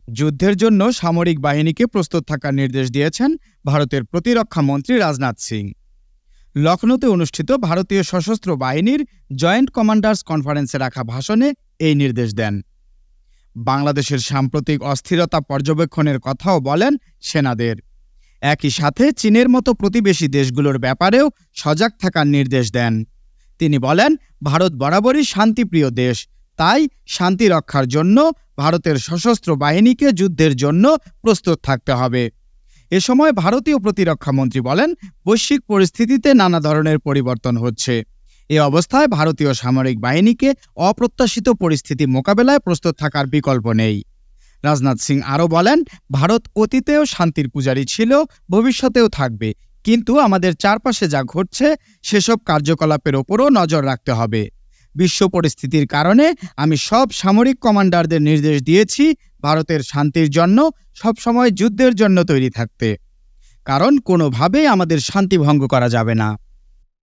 যুদ্ধের জন্য সামরিক বাহিনীকে প্রস্তুত থাকার নির্দেশ দিয়েছেন ভারতের প্রতিরক্ষা মন্ত্রী রাজনাথ সিং। লখনৌতে অনুষ্ঠিত ভারতীয় সশস্ত্র বাহিনীর জয়েন্ট কমান্ডার্স কনফারেন্সে রাখা ভাষণে এই নির্দেশ দেন। বাংলাদেশের সাম্প্রতিক অস্থিরতা পর্যবেক্ষণের কথাও বলেন সেনাদের। একই সাথে চীনের মতো প্রতিবেশী দেশগুলোর ব্যাপারেও সজাগ থাকার নির্দেশ দেন। তিনি বলেন, ভারত বরাবরই শান্তিপ্রিয় দেশ, তাই শান্তি রক্ষার জন্য ভারতের সশস্ত্র বাহিনীকে যুদ্ধের জন্য প্রস্তুত থাকতে হবে। এ সময় ভারতীয় প্রতিরক্ষা মন্ত্রী বলেন, বৈশ্বিক পরিস্থিতিতে নানা ধরনের পরিবর্তন হচ্ছে। এ অবস্থায় ভারতীয় সামরিক বাহিনীকে অপ্রত্যাশিত পরিস্থিতি মোকাবেলায় প্রস্তুত থাকার বিকল্প নেই। রাজনাথ সিং আরও বলেন, ভারত অতীতেও শান্তির পূজারী ছিল, ভবিষ্যতেও থাকবে, কিন্তু আমাদের চারপাশে যা ঘটছে সেসব কার্যকলাপের ওপরও নজর রাখতে হবে। বিশ্ব পরিস্থিতির কারণে আমি সব সামরিক কমান্ডারদের নির্দেশ দিয়েছি ভারতের শান্তির জন্য সবসময় যুদ্ধের জন্য তৈরি থাকতে, কারণ কোনোভাবেই আমাদের শান্তি ভঙ্গ করা যাবে না।